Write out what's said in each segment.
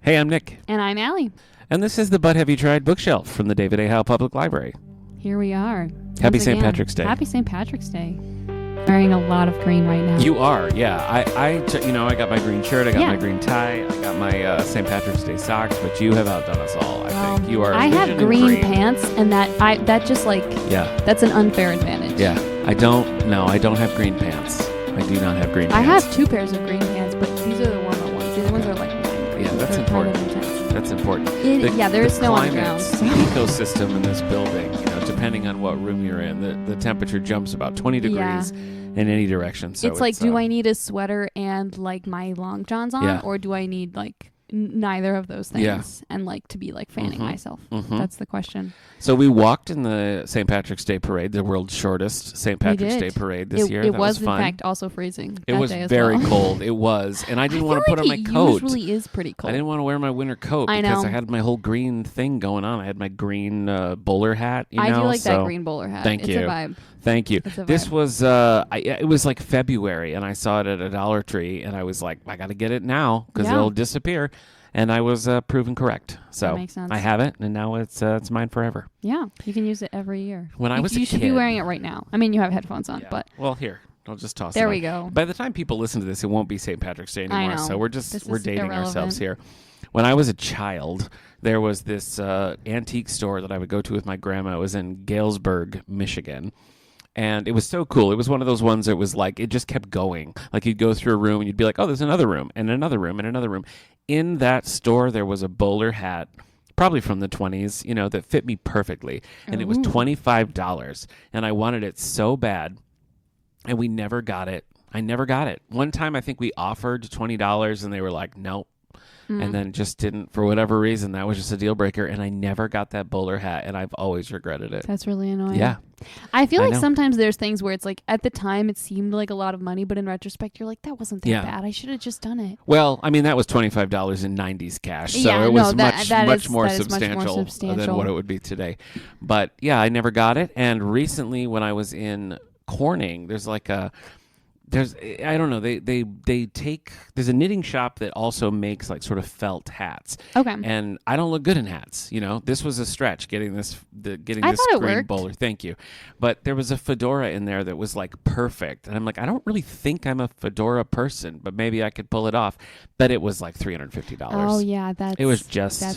Hey, I'm Nick. And I'm Ally. And this is the But Have You Tried bookshelf from the David A. Howe Public Library. Here we are. Happy St. Patrick's Day. Happy St. Patrick's Day. Wearing a lot of green right now. You are, yeah. I got my green shirt, I got my green tie, I got my St. Patrick's Day socks, but you have outdone us all, I think. You are I have green pants, and that just like, that's an unfair advantage. Yeah. I don't have green pants. I do not have green pants. I have two pairs of green pants, but these are the warmer ones. The other ones are like green. Yeah, that's important. That's important. There is snow on the ground. The ecosystem in this building, depending on what room you're in, the temperature jumps about 20 degrees in any direction. So it's like, do I need a sweater and like my long johns on, or do I need like neither of those things and like to be like fanning myself? That's the question. So we walked in the St. Patrick's Day parade, the world's shortest St. Patrick's Day parade this year. It was in fact also freezing. It was very cold. It was, and I didn't want to put on my coat. It usually is pretty cold. I didn't want to wear my winter coat because I had my whole green thing going on. I had my green bowler hat. I do like that green bowler hat. Thank you. It's a vibe. Thank you. This was it was like February, and I saw it at a Dollar Tree, and I was like, I got to get it now because it'll disappear. And I was proven correct. So that makes sense. I have it, and now it's mine forever. Yeah, you can use it every year. When I was a kid, you should be wearing it right now. I mean, you have headphones on, but well, here I'll just toss it. There we go. By the time people listen to this, it won't be St. Patrick's Day anymore. I know. So we're dating ourselves here. When I was a child, there was this antique store that I would go to with my grandma. It was in Galesburg, Michigan. And it was so cool. It was one of those ones that was like, it just kept going. Like you'd go through a room and you'd be like, oh, there's another room and another room and another room. In that store, there was a bowler hat, probably from the 20s, that fit me perfectly. And it was $25. And I wanted it so bad. And we never got it. I never got it. One time, I think we offered $20 and they were like, nope. And then just didn't, for whatever reason, that was just a deal breaker. And I never got that bowler hat, and I've always regretted it. That's really annoying. Yeah. I feel like sometimes there's things where it's like, at the time, it seemed like a lot of money, but in retrospect, you're like, that wasn't that bad. I should have just done it. Well, I mean, that was $25 in 90s cash, so it was much more substantial than what it would be today. But, yeah, I never got it. And recently, when I was in Corning, there's I don't know, there's a knitting shop that also makes like sort of felt hats. Okay. And I don't look good in hats, This was a stretch getting this green bowler. Thank you. But there was a fedora in there that was like perfect. And I'm like, I don't really think I'm a fedora person, but maybe I could pull it off. But it was like $350. Oh yeah, that's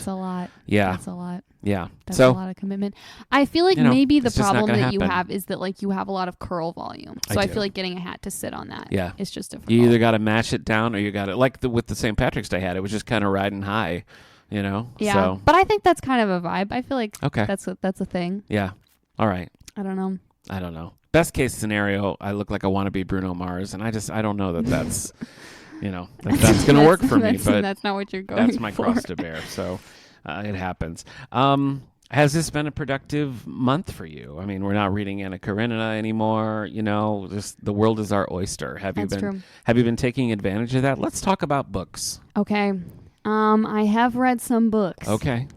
a lot. Yeah. That's a lot. Yeah. That's a lot of commitment. I feel like maybe the problem that you have is that like you have a lot of curl volume. So I feel like getting a hat to sit on that is just difficult. You either got to match it down or you got to, like with the St. Patrick's Day hat, it was just kind of riding high, Yeah. So. But I think that's kind of a vibe. I feel like that's a thing. Yeah. All right. I don't know. Best case scenario, I look like a wannabe Bruno Mars, and I don't know that's, that's going to work for me. But that's not what you're going for. That's my cross to bear. So it happens. Has this been a productive month for you? I mean, we're not reading Anna Karenina anymore. Just the world is our oyster. Have you been taking advantage of that? Let's talk about books. Okay. I have read some books. Okay.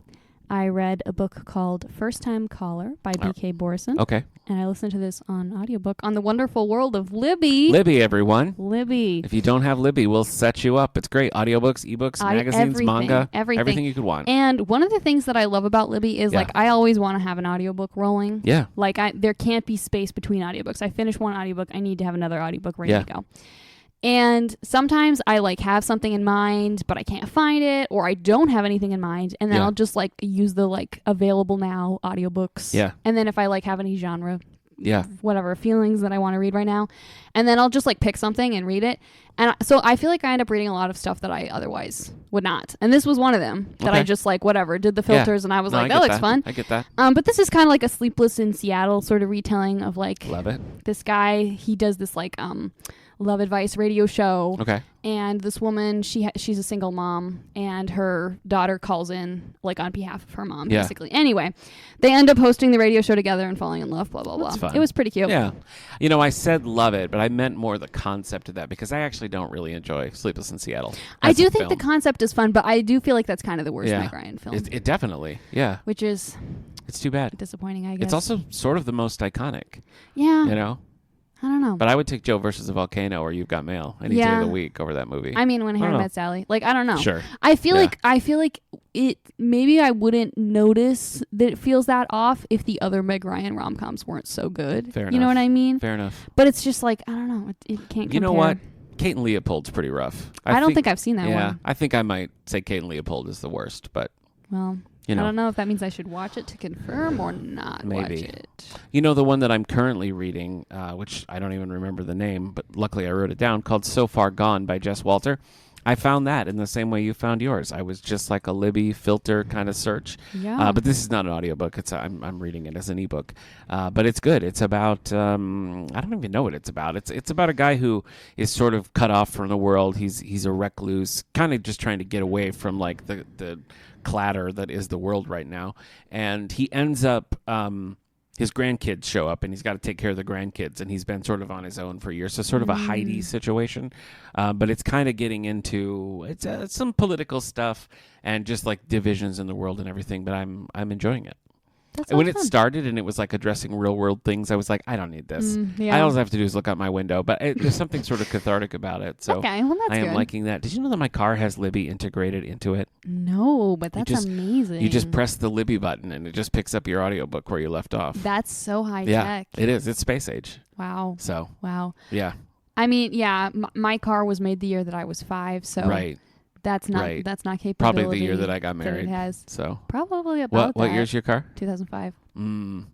I read a book called First Time Caller by B.K. Borison. Okay. And I listened to this on audiobook on the wonderful world of Libby. Libby, everyone. Libby. If you don't have Libby, we'll set you up. It's great. Audiobooks, ebooks, magazines, manga, everything you could want. And one of the things that I love about Libby is like I always want to have an audiobook rolling. Yeah. Like there can't be space between audiobooks. I finish one audiobook, I need to have another audiobook ready to go. And sometimes I like have something in mind, but I can't find it, or I don't have anything in mind, and then I'll just like use the like available now audiobooks. Yeah. And then if I like have any genre, whatever feelings that I want to read right now, and then I'll just like pick something and read it. And so I feel like I end up reading a lot of stuff that I otherwise would not. And this was one of them that I just like whatever did the filters, and I was like, that looks fun. I get that. But this is kind of like a Sleepless in Seattle sort of retelling of like love it. This guy, he does this like love advice radio show. Okay. And this woman, she's a single mom, and her daughter calls in like on behalf of her mom, basically. Anyway, they end up hosting the radio show together and falling in love, blah, blah, blah. Fun. It was pretty cute. Yeah. I said love it, but I meant more the concept of that because I actually don't really enjoy Sleepless in Seattle. I do think the concept is fun, but I do feel like that's kind of the worst Meg Ryan film. It definitely, Which is... It's too bad. Disappointing, I guess. It's also sort of the most iconic. Yeah. I don't know. But I would take Joe versus the Volcano or You've Got Mail any day of the week over that movie. I mean, When Harry Met Sally. Like, I don't know. Sure. I feel like it. Maybe I wouldn't notice that it feels that off if the other Meg Ryan rom-coms weren't so good. Fair enough. You know what I mean? Fair enough. But it's just like, I don't know. It can't compare. You know what? Kate and Leopold's pretty rough. I don't think I've seen that one. Yeah, I think I might say Kate and Leopold is the worst, but well, I don't know if that means I should watch it to confirm or not watch it. You know, the one that I'm currently reading, which I don't even remember the name, but luckily I wrote it down, called So Far Gone by Jess Walter. I found that in the same way you found yours. I was just like a Libby filter kind of search. Yeah. But this is not an audiobook. I'm reading it as an ebook. But it's good. It's about, I don't even know what it's about. It's about a guy who is sort of cut off from the world. He's a recluse, kind of just trying to get away from like the clatter that is the world right now. And he ends up, his grandkids show up and he's got to take care of the grandkids, and he's been sort of on his own for years. So sort of a Heidi situation. But it's kind of getting into some political stuff and just like divisions in the world and everything. But I'm enjoying it. When it started and it was like addressing real world things, I was like, I don't need this. I all I have to do is look out my window. But there's something sort of cathartic about it. So okay, well, that's I am good. liking that. Did you know that my car has Libby integrated into it? No, but that's amazing. You just press the Libby button and it just picks up your audiobook where you left off. That's so high tech. Yeah, it is. It's space age. Wow. So. Wow. Yeah. I mean, yeah, my car was made the year that I was 5, so right. That's not capability. Probably the year that I got married. It has. So probably about what year's your car? 2005.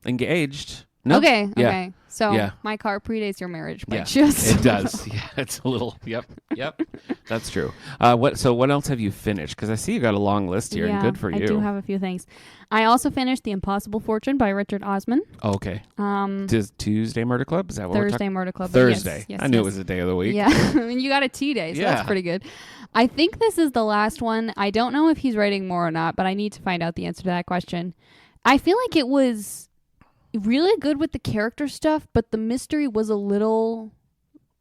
Engaged. No? Okay. Yeah. Okay. So my car predates your marriage by just. It does. Yeah, it's a little. Yep. That's true. What else have you finished? Because I see you got a long list here, and good for you. I do have a few things. I also finished The Impossible Fortune by Richard Osman. Oh, okay. Tuesday Murder Club? Is that what Thursday Murder Club? Thursday. Yes, I knew it was a day of the week. Yeah. I mean, you got a T day, so that's pretty good. I think this is the last one. I don't know if he's writing more or not, but I need to find out the answer to that question. I feel like it was really good with the character stuff, but the mystery was a little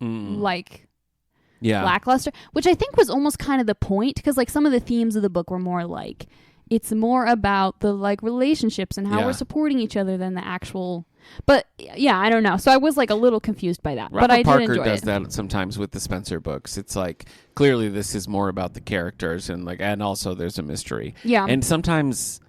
lackluster, which I think was almost kind of the point, because like some of the themes of the book were more like it's more about the like relationships and how we're supporting each other than the actual. But yeah, I don't know. So I was like a little confused by that. Robert but I Parker did enjoy does it. that sometimes with the Spencer books. It's like clearly this is more about the characters and also there's a mystery. Yeah. And sometimes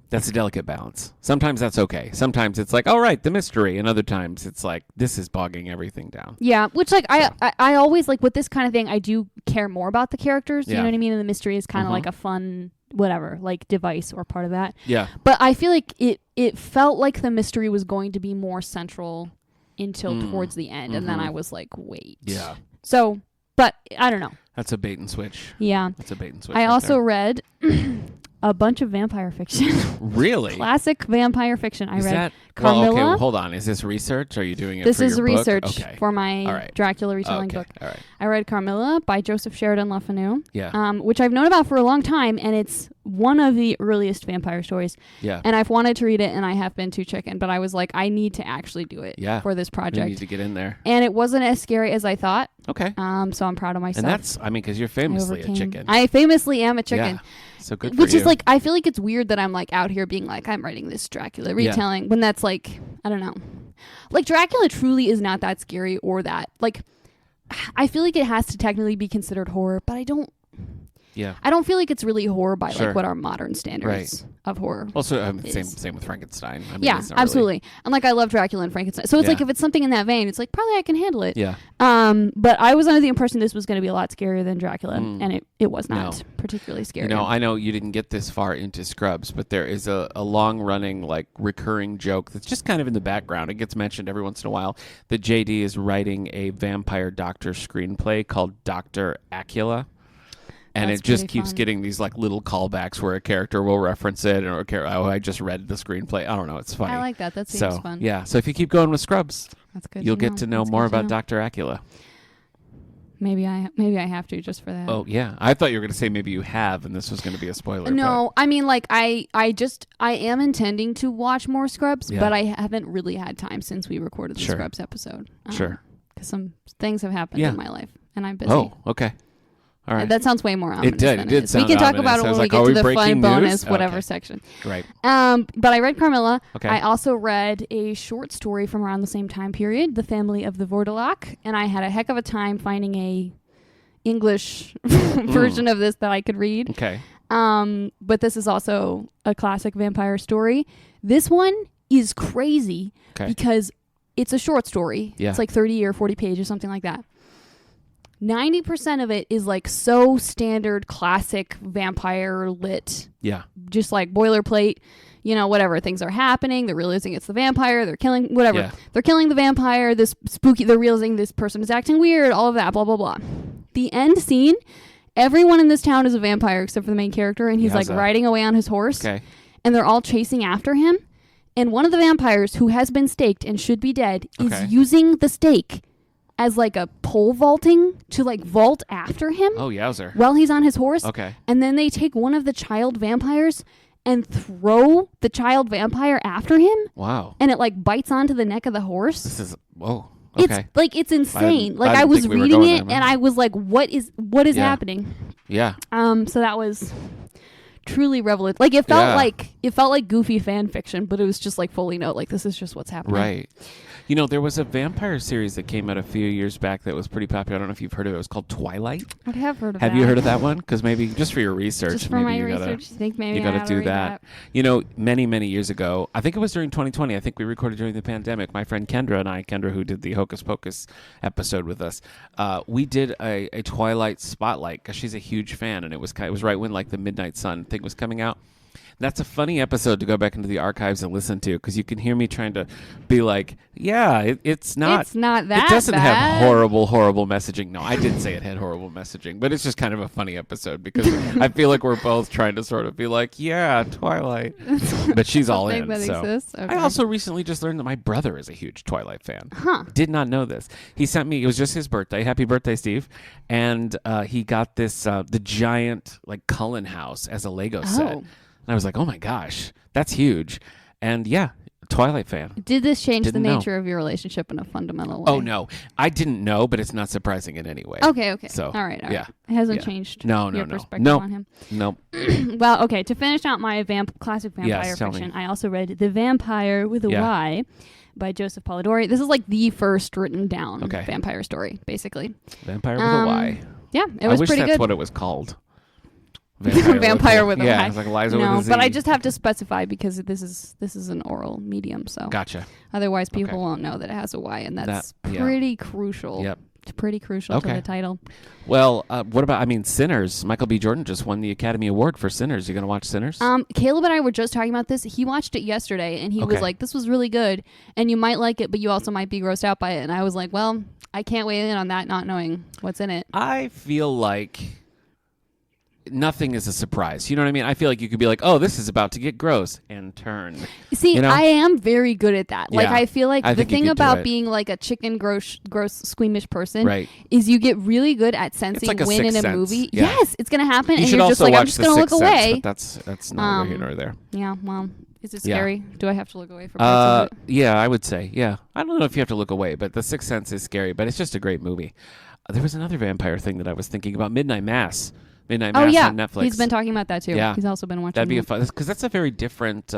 that's a delicate balance. Sometimes that's okay. Sometimes it's like, all right, the mystery, and other times it's like this is bogging everything down. Yeah, which like I always like with this kind of thing, I do care more about the characters. You know what I mean? And the mystery is kind of like a fun whatever, like device or part of that. Yeah. But I feel like it felt like the mystery was going to be more central until towards the end, and then I was like, wait. Yeah. So, but I don't know. That's a bait and switch. Yeah. That's a bait and switch. I also read a bunch of vampire fiction. Really? Classic vampire fiction. I read Carmilla. Well, okay, hold on. Is this research? Or are you doing it this for is your book? research for my Dracula retelling book. All right. I read Carmilla by Joseph Sheridan Le Fanu, which I've known about for a long time, and it's one of the earliest vampire stories. Yeah. And I've wanted to read it, and I have been too chicken, but I was like, I need to actually do it for this project. You need to get in there. And it wasn't as scary as I thought. Okay. So I'm proud of myself. And that's, because you're famously a chicken. I famously am a chicken. Yeah. So good for Which you. is like, I feel like it's weird that I'm like out here being like, I'm writing this Dracula retelling when that's like, I don't know. Like Dracula truly is not that scary or that. Like, I feel like it has to technically be considered horror, but I don't feel like it's really horror by like what our modern standards of horror. Also, same with Frankenstein. Absolutely. And like I love Dracula and Frankenstein. So it's like if it's something in that vein, it's like probably I can handle it. Yeah. But I was under the impression this was going to be a lot scarier than Dracula, and it was not particularly scary. I know you didn't get this far into Scrubs, but there is a long-running, like, recurring joke that's just kind of in the background. It gets mentioned every once in a while that JD is writing a vampire doctor screenplay called Dr. Acula. And it just keeps getting these like little callbacks where a character will reference it, or I just read the scrrapplay. I don't know. It's funny. I like that. That seems fun. Yeah. So if you keep going with Scrubs, that's good. You'll get to know more about Dr. Acula. Maybe I have to just for that. Oh yeah, I thought you were going to say maybe you have, and this was going to be a spoiler. No, I mean like I am intending to watch more Scrubs, but I haven't really had time since we recorded the Scrubs episode. Sure. Because some things have happened in my life, and I'm busy. Oh, okay. All right. That sounds way more ominous. It did. Than It did sound We can talk ominous. about it I when was we like, get are to we the fun breaking bonus, news? whatever Okay. section. Right. But I read Carmilla. Okay. I also read a short story from around the same time period, The Family of the Vordelach, and I had a heck of a time finding a English version of this that I could read. Okay. But this is also a classic vampire story. This one is crazy because it's a short story. Yeah. It's like 30 or 40 pages, something like that. 90% of it is like so standard classic vampire lit. Yeah. Just like boilerplate, whatever. Things are happening. They're realizing it's the vampire. They're killing, whatever. Yeah. They're killing the vampire. They're realizing this person is acting weird, all of that, blah, blah, blah. The end scene, everyone in this town is a vampire except for the main character, and he's like riding away on his horse. Okay. And they're all chasing after him. And one of the vampires who has been staked and should be dead is using the stake as like a pole vaulting to like vault after him. Oh, yowzer. While he's on his horse. Okay. And then they take one of the child vampires and throw the child vampire after him. Wow. And it like bites onto the neck of the horse. This is, whoa. Okay. It's insane. I I was think we were reading going it there, and I was like, what is happening? Yeah. So that was truly revelatory. Like it felt like goofy fan fiction, but it was just like fully like this is just what's happening. Right. There was a vampire series that came out a few years back that was pretty popular. I don't know if you've heard of it. It was called Twilight. I have heard of that. Have you heard of that one? Because maybe just for your research, just for maybe my you research, I think maybe you got to do that. Many, many years ago, I think it was during 2020. I think we recorded during the pandemic. My friend Kendra, who did the Hocus Pocus episode with us, we did a Twilight spotlight because she's a huge fan, and it was right when like the Midnight Sun thing was coming out. That's a funny episode to go back into the archives and listen to because you can hear me trying to be like, yeah, it's not that. It doesn't have horrible messaging. No, I did say it had horrible messaging, but it's just kind of a funny episode because I feel like we're both trying to sort of be like, yeah, Twilight, but she's all in. So exists? Okay. I also recently just learned that my brother is a huge Twilight fan. Huh? Did not know this. He sent me. It was just his birthday. Happy birthday, Steve! And he got this the giant like Cullen house as a Lego set. And I was like, oh my gosh, that's huge. And yeah, Twilight fan. Did this change the nature of your relationship in a fundamental way? Oh, no. I didn't know, but it's not surprising in any way. Okay. So, all right. Yeah. It hasn't changed your perspective on him? No. Well, okay, to finish out my classic vampire fiction, I also read The Vampire with a Y by Joseph Polidori. This is like the first written down vampire story, basically. Vampire with a Y. Yeah, it was pretty good. I wish that's what it was called. Vampire with a Y. Yeah, it's like Liza with a Z. But I just have to specify because this is an oral medium, so gotcha. Otherwise, people won't know that it has a Y, and that's pretty crucial. Yep. It's pretty crucial to the title. Well, what about, Sinners? Michael B. Jordan just won the Academy Award for Sinners. You going to watch Sinners? Caleb and I were just talking about this. He watched it yesterday, and he was like, this was really good, and you might like it, but you also might be grossed out by it. And I was like, well, I can't weigh in on that, not knowing what's in it. I feel like nothing is a surprise. You know what I mean? I feel like you could be like, oh, this is about to get gross, and turn. See, I am very good at that. Like, I feel like the thing about being like a chicken gross, squeamish person is you get really good at sensing like when in a sense. movie. Yeah. Yes, it's going to happen. You and should you're just also like, watch I'm just going to look away. But that's neither here nor there. Yeah, well, is it scary? Do I have to look away for parts of it? Yeah, I would say. Yeah. I don't know if you have to look away, but The Sixth Sense is scary, but it's just a great movie. There was another vampire thing that I was thinking about, Midnight Mass on Netflix. He's been talking about that too. Yeah. He's also been watching. That'd be a fun, because that's a very different.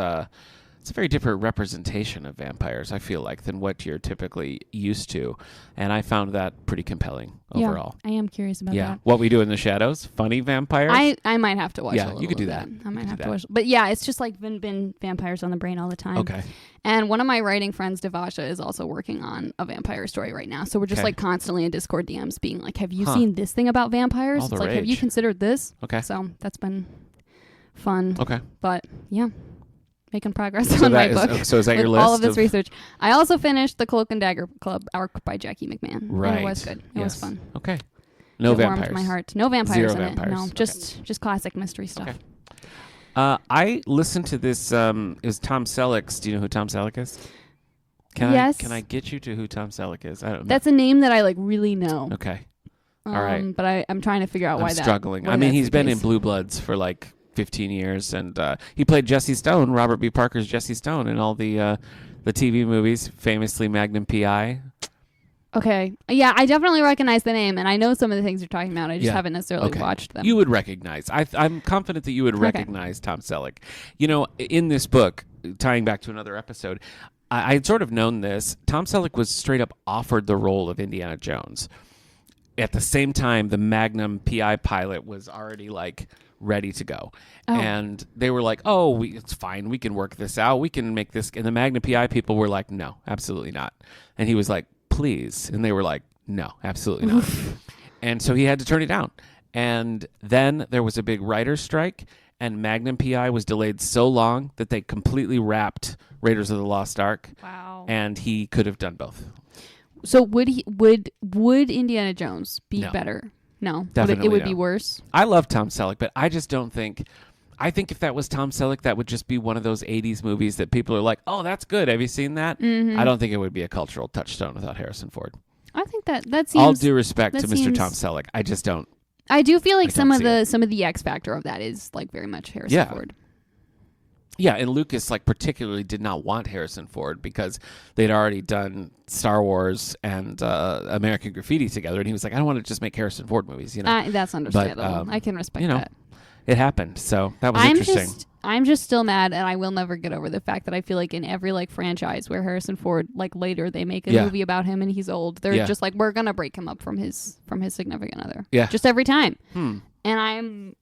It's a very different representation of vampires, I feel like, than what you're typically used to, and I found that pretty compelling overall. I am curious about that. What We Do in the Shadows, funny vampires. I might have to watch. Yeah, you could do that. I might have to watch. But yeah, it's just like been vampires on the brain all the time. Okay. And one of my writing friends, Devasha, is also working on a vampire story right now. So we're just like constantly in Discord DMs being like, have you seen this thing about vampires? All the it's like, rage. have you considered this? Okay. So that's been fun. Okay. But yeah, making progress on my book. So is that your list? All of this research. I also finished the Cloak and Dagger Club arc by Jackie McMahon. Right. And it was good. It was fun. Okay. No vampires. Warmed my heart. No vampires Zero in vampires. it. No, just classic mystery stuff. Okay. I listened to this. It was Tom Selleck's. Do you know who Tom Selleck is? Yes. Can I get you to who Tom Selleck is? I don't know. That's a name that I like really know. Okay. All right. But I'm trying to figure out why I'm struggling. I mean, he's been in Blue Bloods for like 15 years, and he played Jesse Stone, Robert B. Parker's Jesse Stone, in all the TV movies, famously Magnum P.I. Okay. Yeah, I definitely recognize the name, and I know some of the things you're talking about. I just haven't necessarily watched them. You would recognize. I'm confident that you would recognize Tom Selleck. You know, in this book, tying back to another episode, I had sort of known this. Tom Selleck was straight up offered the role of Indiana Jones. At the same time, the Magnum PI pilot was already like ready to go. Oh. And they were like, it's fine. We can work this out. We can make this. And the Magnum PI people were like, no, absolutely not. And he was like, please. And they were like, no, absolutely not. And so he had to turn it down. And then there was a big writer's strike, and Magnum PI was delayed so long that they completely wrapped Raiders of the Lost Ark. Wow. And he could have done both. So would Indiana Jones be better? No. Definitely it would be worse? I love Tom Selleck, but I just don't think... I think if that was Tom Selleck, that would just be one of those 80s movies that people are like, oh, that's good. Have you seen that? Mm-hmm. I don't think it would be a cultural touchstone without Harrison Ford. I think that seems... All due respect to Mr. Tom Selleck. I just don't... I do feel like some of the X factor of that is like very much Harrison Ford. Yeah, and Lucas like particularly did not want Harrison Ford because they'd already done Star Wars and American Graffiti together, and he was like, I don't want to just make Harrison Ford movies, you know. That's understandable. But, I can respect that. It happened, so that was interesting. I'm just still mad, and I will never get over the fact that I feel like in every like franchise where Harrison Ford like later they make a movie about him and he's old, they're just like, we're gonna break him up from his significant other. Yeah, just every time. And I'm,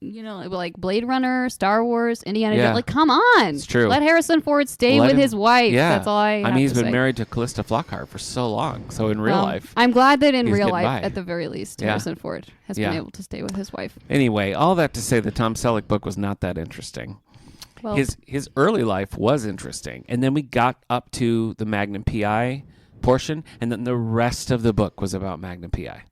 like Blade Runner, Star Wars, Indiana Jones. Like, come on. It's true. Let Harrison Ford stay with his wife. Yeah. That's all I mean, he's been married to Callista Flockhart for so long. So in real life. I'm glad that in real life, at the very least, Harrison Ford has been able to stay with his wife. Anyway, all that to say the Tom Selleck book was not that interesting. Well, his early life was interesting. And then we got up to the Magnum PI portion, and then the rest of the book was about Magnum PI.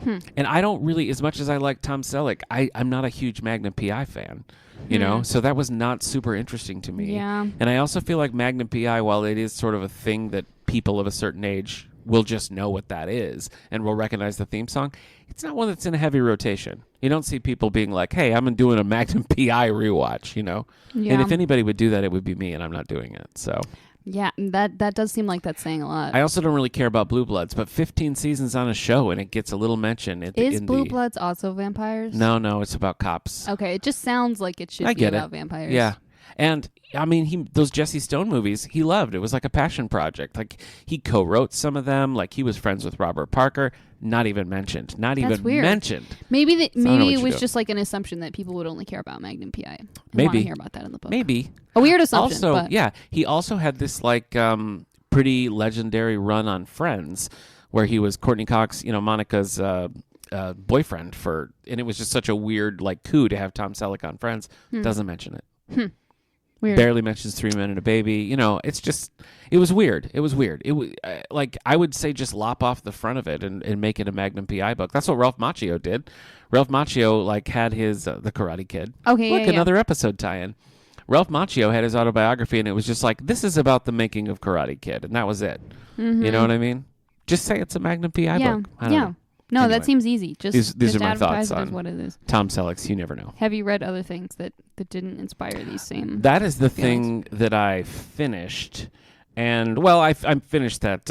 And I don't really, as much as I like Tom Selleck, I'm not a huge Magnum PI fan, you know? So that was not super interesting to me. Yeah. And I also feel like Magnum PI, while it is sort of a thing that people of a certain age will just know what that is and will recognize the theme song, it's not one that's in a heavy rotation. You don't see people being like, hey, I'm doing a Magnum PI rewatch, you know? Yeah. And if anybody would do that, it would be me, and I'm not doing it, so... Yeah, that does seem like that's saying a lot. I also don't really care about Blue Bloods, but 15 seasons on a show and it gets a little mention. Is Blue Bloods also vampires? No, it's about cops. Okay, it just sounds like it should be about vampires. Yeah. And, I mean, those Jesse Stone movies, he loved. It was like a passion project. Like, he co-wrote some of them. Like, he was friends with Robert Parker. Not even mentioned. Mentioned. Maybe it was just like an assumption that people would only care about Magnum PI. I want to hear about that in the book. Maybe. A weird assumption. Also, he also had this, like, pretty legendary run on Friends where he was Courtney Cox, Monica's boyfriend and it was just such a weird, like, coup to have Tom Selleck on Friends. Doesn't mention it. Weird. Barely mentions 3 Men and a Baby. It's just, it was weird. It was like, I would say just lop off the front of it and make it a Magnum PI book. That's what Ralph Macchio did. Ralph Macchio, like, had his, The Karate Kid. Okay, Look, another episode tie-in. Ralph Macchio had his autobiography, and it was just like, this is about the making of Karate Kid, and that was it. Mm-hmm. You know what I mean? Just say it's a Magnum PI book. I don't know. No, anyway, that seems easy. These are my thoughts on what it is. Tom Selleck's You Never Know. Have you read other things that didn't inspire these same That is the feelings? thing that I finished. And, well, I finished that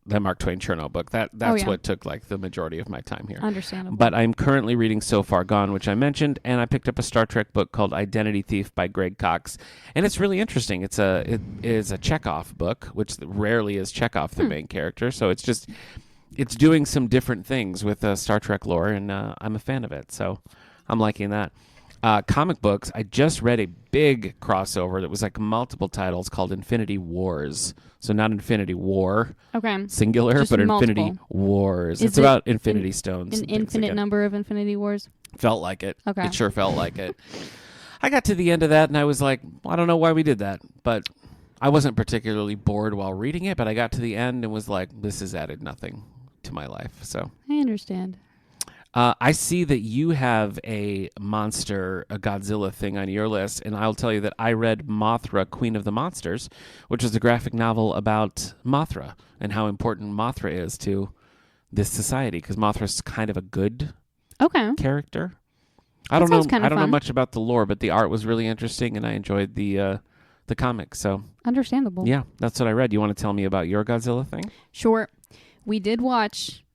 Mark Twain Chernow book. That's what took, like, the majority of my time here. Understandable. But I'm currently reading So Far Gone, which I mentioned, and I picked up a Star Trek book called Identity Thief by Greg Cox. And it's really interesting. It is a Chekhov book, which rarely is Chekhov the main character. So it's doing some different things with Star Trek lore, and I'm a fan of it, so I'm liking that. Comic books, I just read a big crossover that was like multiple titles called Infinity Wars. So not Infinity War, singular, just but multiple. Infinity Wars. It's about Infinity Stones. An infinite number of Infinity Wars? Felt like it. Okay. It sure felt like it. I got to the end of that, and I was like, I don't know why we did that, but I wasn't particularly bored while reading it, but I got to the end and was like, this has added nothing to my life. So I understand. I see that you have a Godzilla thing on your list, and I'll tell you that I read Mothra, Queen of the Monsters, which is a graphic novel about Mothra and how important Mothra is to this society, because Mothra's kind of a good character. I don't know much about the lore, but the art was really interesting, and I enjoyed the comic. So understandable. Yeah, that's what I read. You want to tell me about your Godzilla thing? Sure. we did watch.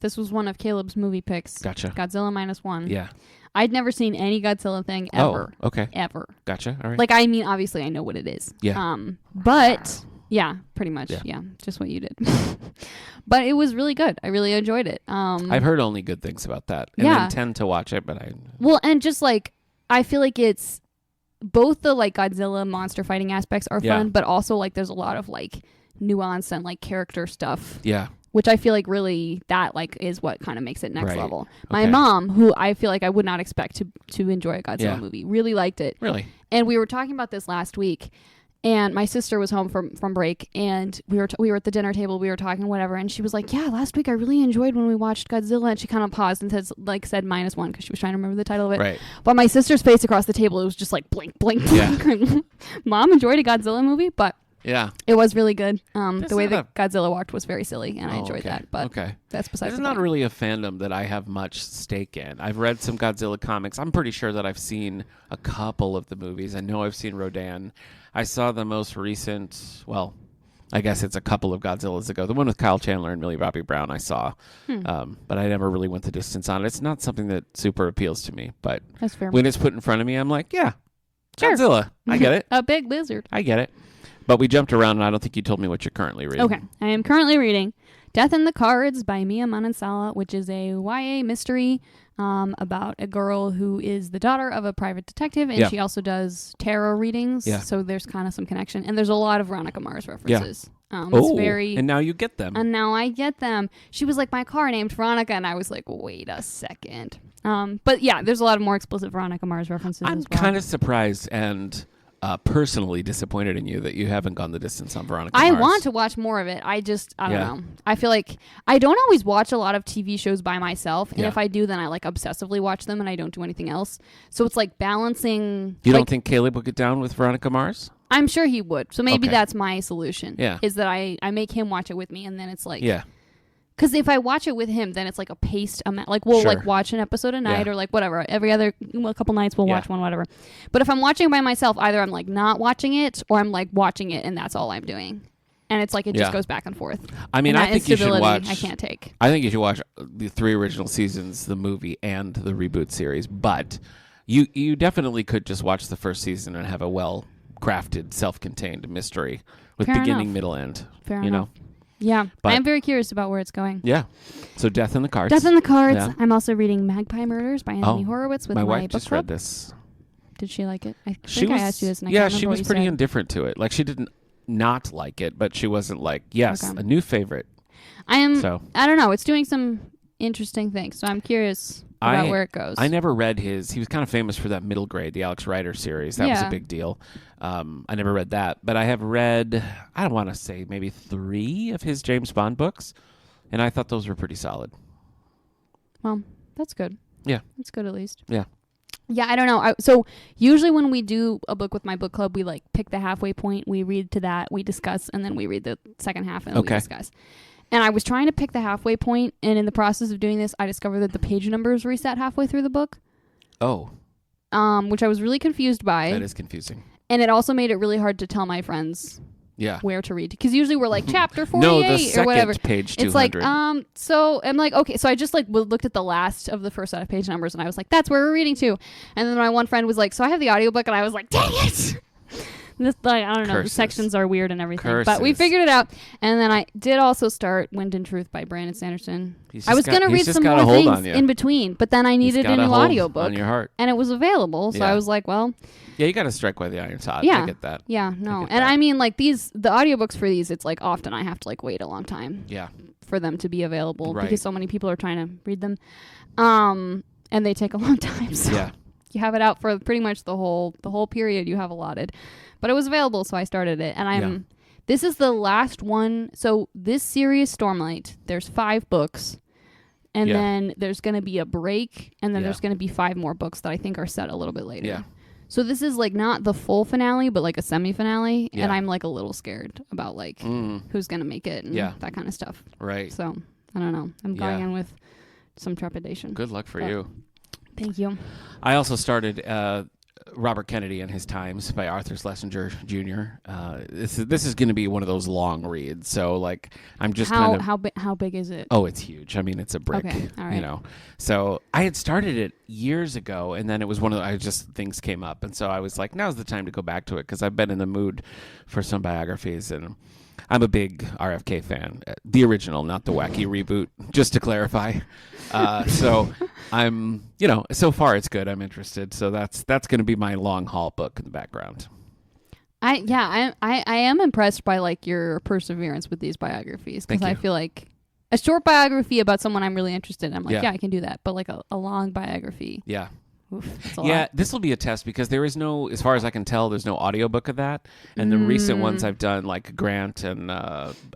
This was one of Caleb's movie picks. Gotcha. Godzilla -1. Yeah. I'd never seen any Godzilla thing ever. Oh, okay. Ever. Gotcha. All right. Like, I mean, obviously, I know what it is. Yeah. But yeah, pretty much. Yeah, just what you did. But it was really good. I really enjoyed it. I've heard only good things about that, and I intend to watch it. But and just like I feel like it's both the like Godzilla monster fighting aspects are fun, but also like there's a lot of like nuance and like character stuff. Yeah. Which I feel like really that like is what kind of makes it next level. My Okay. mom, who I feel like I would not expect to enjoy a Godzilla movie, really liked it. Really? And we were talking about this last week, and my sister was home from break, and we were at the dinner table, we were talking whatever, and she was like, "Yeah, last week I really enjoyed when we watched Godzilla," and she kind of paused and said -1 because she was trying to remember the title of it. Right. But my sister's face across the table, it was just like blink, blink, blink. Yeah. Mom enjoyed a Godzilla movie, but. Yeah. It was really good. The way that Godzilla walked was very silly, and I enjoyed that. But that's besides the point. It's not really a fandom that I have much stake in. I've read some Godzilla comics. I'm pretty sure that I've seen a couple of the movies. I know I've seen Rodan. I saw the most recent, well, I guess it's a couple of Godzillas ago. The one with Kyle Chandler and Millie Bobby Brown I saw. But I never really went the distance on it. It's not something that super appeals to me. But that's fair. When it's put in front of me, I'm like, yeah, sure. Godzilla. I get it. A big lizard. I get it. But we jumped around, and I don't think you told me what you're currently reading. Okay. I am currently reading Death in the Cards by Mia Manansala, which is a YA mystery about a girl who is the daughter of a private detective, and she also does tarot readings, so there's kind of some connection. And there's a lot of Veronica Mars references. It's very... And now you get them. And now I get them. She was like, my car named Veronica, and I was like, wait a second. But yeah, there's a lot of more explicit Veronica Mars references I'm as well. kind of surprised and... personally disappointed in you that you haven't gone the distance on Veronica Mars. I want to watch more of it. I don't know. I feel like I don't always watch a lot of TV shows by myself, and if I do, then I like obsessively watch them and I don't do anything else. So it's like balancing. You don't think Caleb would get down with Veronica Mars? I'm sure he would. So maybe that's my solution. Yeah. Is that I make him watch it with me, and then it's like Because if I watch it with him, then it's like a paced amount. Like we'll like watch an episode a night or like whatever. Every other a couple nights we'll watch one, whatever. But if I'm watching it by myself, either I'm like not watching it or I'm like watching it and that's all I'm doing. And it's like it just goes back and forth. I mean, I think you should watch. I can't take. I think you should watch the 3 original seasons, the movie, and the reboot series. But you definitely could just watch the first season and have a well-crafted, self-contained mystery with beginning, middle, end. Fair enough. Yeah, but I'm very curious about where it's going. Yeah. So Death in the Cards. Death in the Cards. Yeah. I'm also reading Magpie Murders by Anthony Horowitz with my wife book just club. read this. Did she like it? I think I asked you this. And she was pretty indifferent to it. Like she didn't not like it, but she wasn't like, a new favorite. I don't know. It's doing some interesting things, so I'm curious about where it goes. I never read his. He was kind of famous for that Middle Grade, the Alex Rider series. That was a big deal. I never read that, but I have read, I don't want to say maybe 3 of his James Bond books, and I thought those were pretty solid. Well, that's good. Yeah. That's good at least. Yeah. Yeah, I don't know. So usually when we do a book with my book club, we like pick the halfway point, we read to that, we discuss, and then we read the second half and we discuss. And I was trying to pick the halfway point, and in the process of doing this, I discovered that the page numbers reset halfway through the book. Oh. Which I was really confused by. That is confusing. And it also made it really hard to tell my friends where to read. Because usually we're like, chapter 48 or whatever. Page 200. It's like, so I'm like, okay. So I just like looked at the last of the first set of page numbers, and I was like, that's where we're reading to. And then my one friend was like, so I have the audiobook, and I was like, dang it. This, like, I don't know, the sections are weird and everything. But we figured it out. And then I did also start Wind and Truth by Brandon Sanderson. I was going to read some more things in between, but then I needed a new audiobook. On your heart. And it was available, so I was like, well. Yeah, you got to strike while the iron's hot. Yeah. I get that. Yeah, no. And I mean, like, the audiobooks for these, it's like often I have to like wait a long time for them to be available because so many people are trying to read them. And they take a long time. So you have it out for pretty much the whole period you have allotted. But it was available, so I started it. And this is the last one. So this series, Stormlight, there's 5 books. And then there's going to be a break. And then there's going to be 5 more books that I think are set a little bit later. Yeah. So this is like not the full finale, but like a semi-finale. Yeah. And I'm like a little scared about like who's going to make it and that kind of stuff. Right. So I don't know. I'm going in with some trepidation. Good luck for you. Thank you. I also started Robert Kennedy and His Times by Arthur Schlesinger Jr. This is going to be one of those long reads. So like I'm just how big is it? Oh, it's huge. I mean, it's a brick. Okay, all right. You know. So I had started it years ago, and then it was one of things came up, and so I was like, now's the time to go back to it because I've been in the mood for some biographies, and I'm a big RFK fan. The original, not the wacky reboot, just to clarify. So I'm, so far it's good. I'm interested. So that's going to be my long haul book in the background. I am impressed by like your perseverance with these biographies because I feel like a short biography about someone I'm really interested in, I'm like, yeah I can do that. But like a long biography. Yeah. Oof, yeah, this will be a test because there is no, as far as I can tell, there's no audiobook of that. And the recent ones I've done, like Grant and it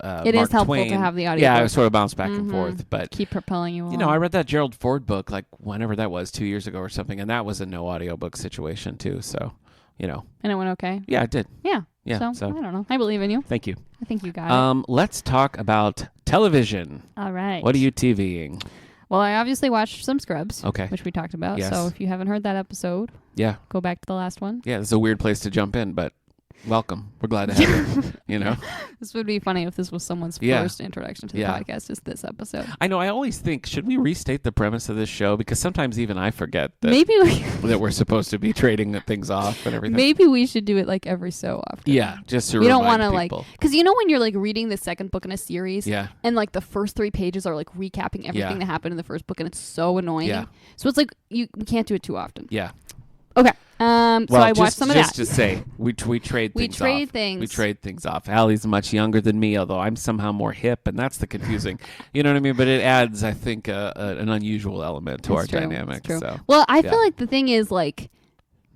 Mark is helpful Twain, to have the audiobook. Yeah, I sort of bounce back and forth. But keep propelling you along. I read that Gerald Ford book like whenever that was, 2 years ago or something, and that was a no audiobook situation too. So, And it went okay? Yeah, it did. Yeah. Yeah. So I don't know. I believe in you. Thank you. I think you got it. Let's talk about television. All right. What are you TVing? Well, I obviously watched some Scrubs, okay, which we talked about. Yes. So if you haven't heard that episode, go back to the last one. Yeah, it's a weird place to jump in, but welcome. We're glad to have you. This would be funny if this was someone's first introduction to the podcast, is this episode. I know. I always think, should we restate the premise of this show? Because sometimes even I forget that, that we're supposed to be trading things off and everything. Maybe we should do it like every so often. Yeah, just to we don't want to because when you're like reading the second book in a series, and like the first 3 pages are like recapping everything that happened in the first book, and it's so annoying. Yeah. So it's like we can't do it too often. Yeah. Okay. So I watched some of that. Just to say, we trade things off. We trade things off. Allie's much younger than me, although I'm somehow more hip, and that's the confusing. You know what I mean? But it adds, I think, an unusual element to our dynamic. So. Well, I feel like the thing is like,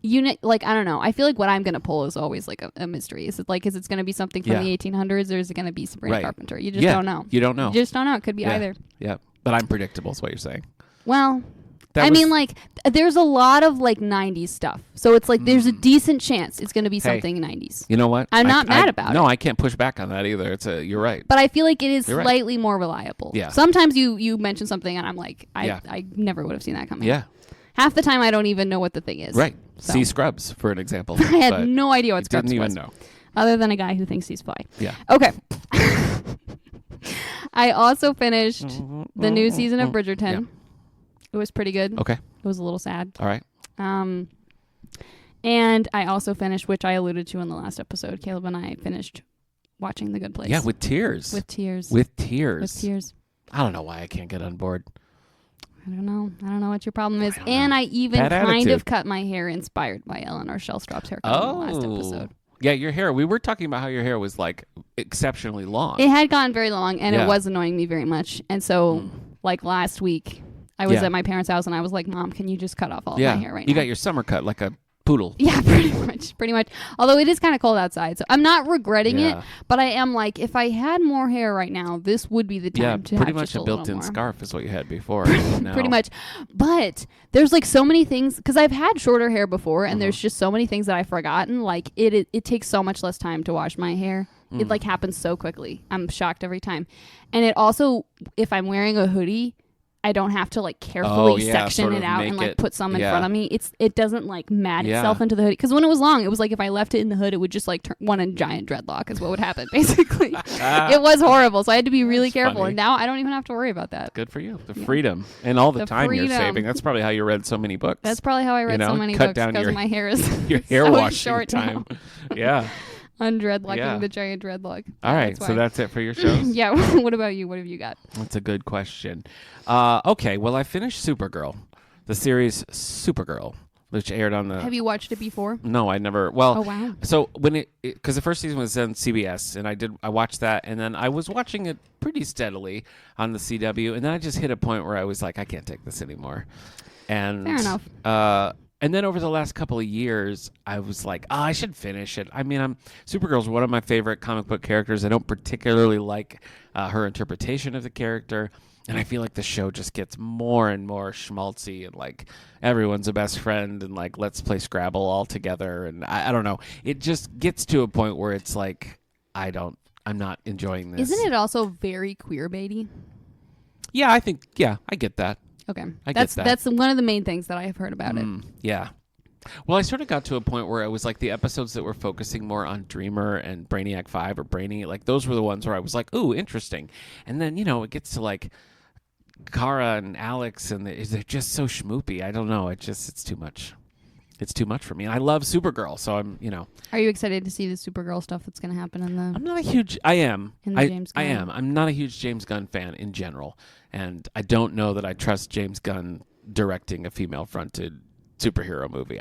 I don't know. I feel like what I'm going to pull is always like a mystery. Is it going to be something from the 1800s, or is it going to be Sabrina Carpenter? You just don't know. You don't know. You just don't know. It could be either. Yeah. But I'm predictable is what you're saying. Well... there's a lot of like 90s stuff. So it's like there's a decent chance it's going to be something 90s. You know what? I'm not mad about it. No, I can't push back on that either. You're right. But I feel like it is slightly more reliable. Yeah. Sometimes you mention something and I'm like, I never would have seen that coming. Yeah. Half the time I don't even know what the thing is. Right. So. See Scrubs, for an example. I had no idea what Scrubs was. Didn't even know. Other than a guy who thinks he's fly. Yeah. Okay. I also finished the new season of Bridgerton. Yeah. It was pretty good. Okay. It was a little sad. All right. And I also finished, which I alluded to in the last episode, Caleb and I finished watching The Good Place. Yeah, with tears. With tears. I don't know why I can't get on board. I don't know what your problem is. And I even kind of cut my hair inspired by Eleanor Shellstrop's haircut in the last episode. Yeah, your hair. We were talking about how your hair was like exceptionally long. It had gotten very long, and it was annoying me very much. And so, like last week, I was at my parents' house, and I was like, Mom, can you just cut off all of my hair right now? You got your summer cut like a poodle. Yeah, pretty much. Although it is kind of cold outside, so I'm not regretting it, but I am like, if I had more hair right now, this would be the time to have pretty much just a built-in scarf is what you had before. Pretty much. But there's like so many things, because I've had shorter hair before, and there's just so many things that I've forgotten. Like it takes so much less time to wash my hair. It like happens so quickly. I'm shocked every time. And it also, if I'm wearing a hoodie, I don't have to like carefully section it out and like put some in front of me. It doesn't like mat itself into the hoodie. Because when it was long, it was like if I left it in the hood, it would just like turn one a giant dreadlock is what would happen basically. It was horrible. So I had to be really careful. Funny. And now I don't even have to worry about that. Good for you. The freedom and all the time you're saving. That's probably how you read so many books. That's probably how I read so many books, because my hair is your hair so washing short time. Now. Yeah. Undreadlocking the giant dreadlock. All right, so that's it for your shows? Yeah. What about you? What have you got? That's a good question. Okay, well, I finished Supergirl, the series Supergirl, which aired on the... Have you watched it before? No, I never... Well, oh, wow. So when because the first season was on CBS, and I watched that, and then I was watching it pretty steadily on the CW, and then I just hit a point where I was like, I can't take this anymore. And fair enough. And then over the last couple of years, I was like, I should finish it. I mean, Supergirl's one of my favorite comic book characters. I don't particularly like her interpretation of the character. And I feel like the show just gets more and more schmaltzy and like everyone's a best friend and like let's play Scrabble all together. And I don't know. It just gets to a point where it's like, I'm not enjoying this. Isn't it also very queer-baity? Yeah, I get that. Okay. That's one of the main things that I have heard about it. Yeah. Well, I sort of got to a point where it was like the episodes that were focusing more on Dreamer and Brainiac 5 or Brainy, like those were the ones where I was like, ooh, interesting. And then, it gets to like Kara and Alex, and they're just so schmoopy. I don't know. It's too much. It's too much for me. And I love Supergirl, so I'm. Are you excited to see the Supergirl stuff that's going to happen in the? I'm not a huge. I am. In the James Gunn? I am. I'm not a huge James Gunn fan in general, and I don't know that I trust James Gunn directing a female-fronted superhero movie.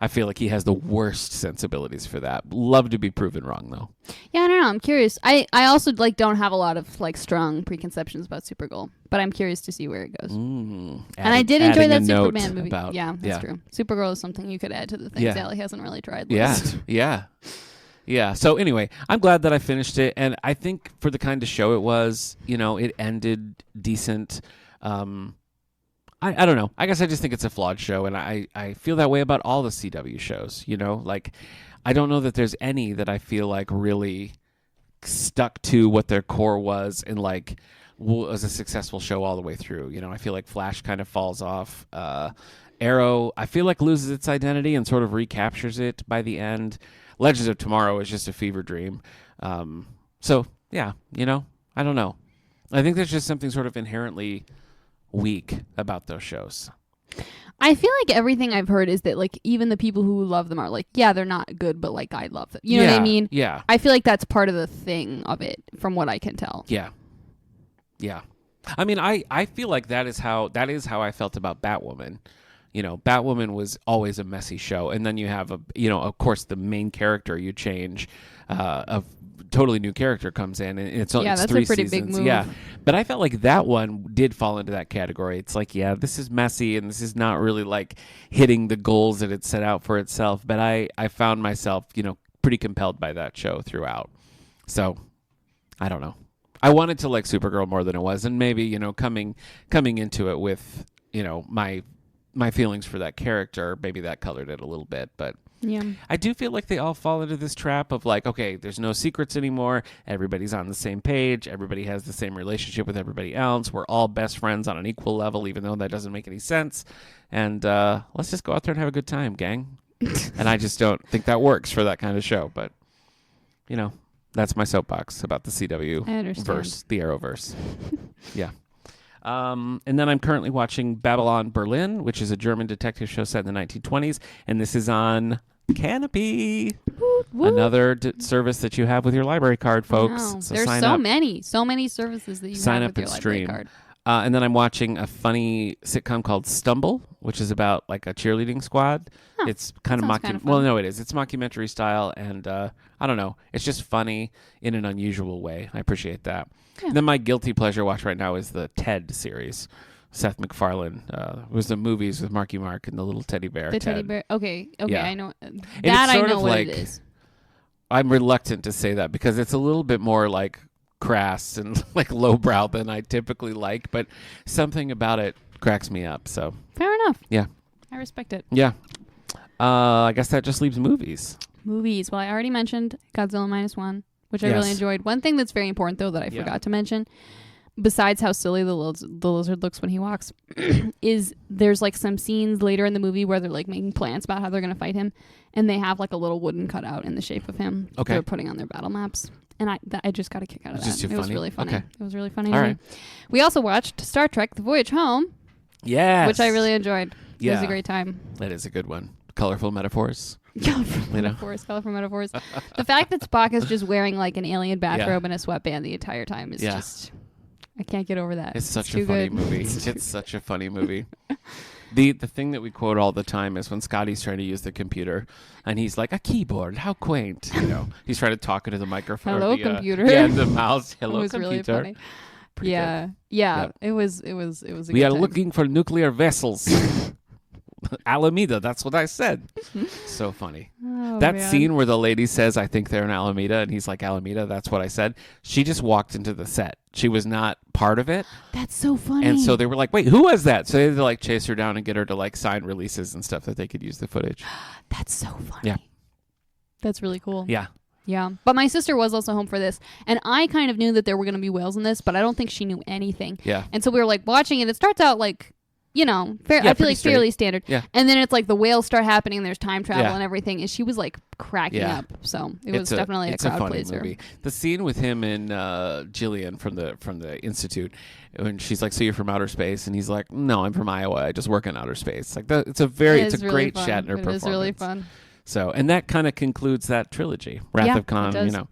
I feel like he has the worst sensibilities for that. Love to be proven wrong, though. Yeah, I don't know. I'm curious. I also don't have a lot of strong preconceptions about Supergirl, but I'm curious to see where it goes. And I did enjoy that Superman movie. That's true. Supergirl is something you could add to the things Ally hasn't really tried. Yeah. So anyway, I'm glad that I finished it, and I think for the kind of show it was, it ended decent. I don't know. I guess I just think it's a flawed show, and I feel that way about all the CW shows, I don't know that there's any that I feel like really stuck to what their core was and was a successful show all the way through. I feel like Flash kind of falls off. Arrow, I feel like loses its identity and sort of recaptures it by the end. Legends of Tomorrow is just a fever dream. So, yeah, I don't know. I think there's just something sort of inherently weak about those shows. I feel like everything I've heard is that even the people who love them are they're not good, but I love them. You know what I mean? Yeah. I feel like that's part of the thing of it, from what I can tell. Yeah. I mean, I feel like that is how I felt about Batwoman. Batwoman was always a messy show, and then you have of course, the main character you change, a totally new character comes in, and it's that's 3 a pretty seasons. big move. Yeah, but I felt like that one did fall into that category. It's this is messy, and this is not really hitting the goals that it set out for itself. But I found myself pretty compelled by that show throughout. So I don't know. I wanted to like Supergirl more than it was, and maybe coming into it with my feelings for that character, maybe that colored it a little bit, but. Yeah. I do feel like they all fall into this trap of okay, there's no secrets anymore. Everybody's on the same page. Everybody has the same relationship with everybody else. We're all best friends on an equal level, even though that doesn't make any sense. And let's just go out there and have a good time, gang. And I just don't think that works for that kind of show. But, that's my soapbox about the CW verse, the Arrowverse. Yeah. And then I'm currently watching Babylon Berlin, which is a German detective show set in the 1920s. And this is on Canopy, another service that you have with your library card, folks. Wow. So There's so many services that you sign have up with your and library stream. card. And then I'm watching a funny sitcom called Stumble, which is about a cheerleading squad. Huh. It's kind of Well, no, it is. It's mockumentary style, and I don't know. It's just funny in an unusual way. I appreciate that. Yeah. And then my guilty pleasure watch right now is the Ted series. Seth MacFarlane was the movies with Marky Mark and the little teddy bear. Teddy bear. Okay, yeah. I know that. I know what it is. I'm reluctant to say that because it's a little bit more crass and lowbrow than I typically like, but something about it cracks me up. So fair enough. Yeah, I respect it. Yeah. I guess that just leaves movies. Movies. Well, I already mentioned Godzilla -1, which I really enjoyed. One thing that's very important though that I forgot to mention, besides how silly the lizard looks when he walks, is there's some scenes later in the movie where they're making plans about how they're going to fight him, and they have a little wooden cutout in the shape of him. Okay. They're putting on their battle maps. And I just got a kick out of that. It was really funny. Okay. It was really funny. All right. We also watched Star Trek: The Voyage Home. Yes. Which I really enjoyed. Yeah. It was a great time. That is a good one. Colorful metaphors. Colorful metaphors. The fact that Spock is just wearing an alien bathrobe and a sweatband the entire time is just... I can't get over that. It's such a funny movie. It's such a funny movie. The thing that we quote all the time is when Scotty's trying to use the computer, and he's like, a keyboard, how quaint. He's trying to talk into the microphone. Hello, computer. Yeah, the mouse. Hello, it was computer. Really funny. Yeah. Yep. It was a We good are time. looking for nuclear vessels. Alameda, that's what I said. So funny. Oh, that man. scene where the lady says, I think they're in Alameda, and he's like, Alameda, that's what I said. She just walked into the set. She was not part of it. That's so funny. And so they were like, wait, who was that? So they had to chase her down and get her to sign releases and stuff that they could use the footage. That's so funny. Yeah. That's really cool. Yeah. Yeah. But my sister was also home for this, and I kind of knew that there were going to be whales in this, but I don't think she knew anything. Yeah. And so we were watching it. It starts out you know, I feel like fairly standard. Yeah. And then it's like the whales start happening, and there's time travel and everything, and she was like cracking up. So it was definitely a crowd pleaser. Movie. The scene with him and Jillian from the Institute, when she's like, "So you're from outer space?" and he's like, "No, I'm from Iowa. I just work in outer space." Like it's a really great fun. Shatner performance. It is really fun. So, and that kind of concludes that trilogy, Wrath of Khan. You know,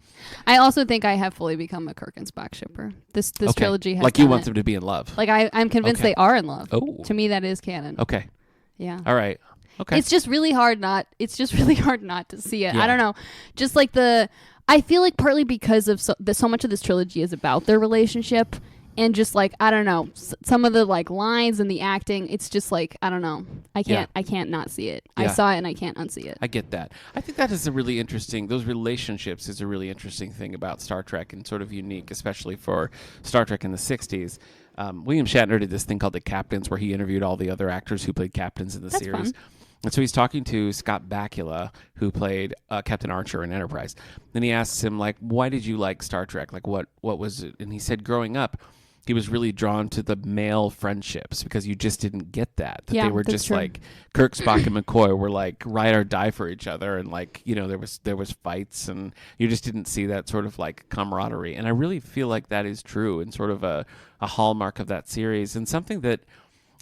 I also think I have fully become a Kirk and Spock shipper. This trilogy has like you want them to be in love. Like I'm convinced they are in love. Oh, to me that is canon. Okay. Yeah. All right. Okay. It's just really hard not. It's just really hard not to see it. I don't know. Just like I feel like partly because of so much of this trilogy is about their relationship. And just like, I don't know, some of the like lines and the acting, it's just like, I don't know. I can't not see it. Yeah. I saw it and I can't unsee it. I get that. I think that is a really interesting, those relationships is a really interesting thing about Star Trek and sort of unique, especially for Star Trek in the 60s. William Shatner did this thing called The Captains where he interviewed all the other actors who played captains in the series. Fun. And so he's talking to Scott Bakula, who played Captain Archer in Enterprise. Then he asks him, like, why did you like Star Trek? Like, what was it? And he said, growing up, he was really drawn to the male friendships because you just didn't get that. They were just true. Like Kirk, Spock, and McCoy were like ride or die for each other, and like, you know, there was fights, and you just didn't see that sort of like camaraderie. And I really feel like that is true and sort of a hallmark of that series, and something that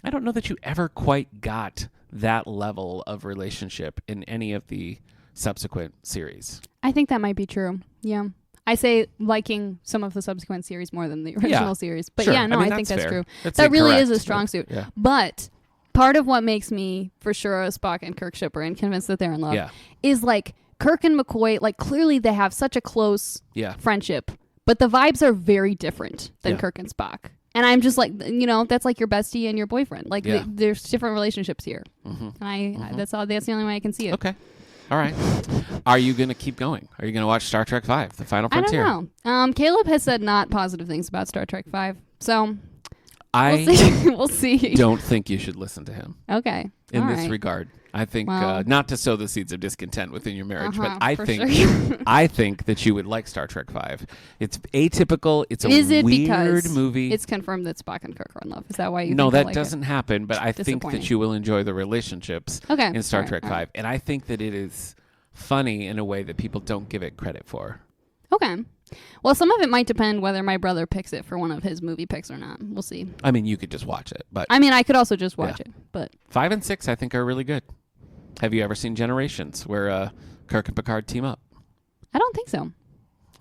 I don't know that you ever quite got that level of relationship in any of the subsequent series. I think that might be true. Yeah. I say liking some of the subsequent series more than the original series. But I think that's true. That really is a strong suit. Yeah. But part of what makes me for sure a Spock and Kirk shipper and convinced that they're in love is like Kirk and McCoy, like clearly they have such a close friendship, but the vibes are very different than Kirk and Spock. And I'm just like, you know, that's like your bestie and your boyfriend. Like there's different relationships here. Mm-hmm. And that's the only way I can see it. Okay. All right. Are you going to keep going? Are you going to watch Star Trek V, The Final Frontier? I don't know. Caleb has said not positive things about Star Trek V. So we'll see. Don't think you should listen to him. Okay. In this regard. I think not to sow the seeds of discontent within your marriage, but I think that you would like Star Trek V. It's atypical. It's a weird movie. It's confirmed that Spock and Kirk are in love. Is that why you? No, think that doesn't happen. But I think that you will enjoy the relationships in Star Trek V, and I think that it is funny in a way that people don't give it credit for. Okay. Well, some of it might depend whether my brother picks it for one of his movie picks or not. We'll see. I mean, you could just watch it, but I mean, I could also just watch it. But 5 and 6, I think, are really good. Have you ever seen Generations, where Kirk and Picard team up? I don't think so.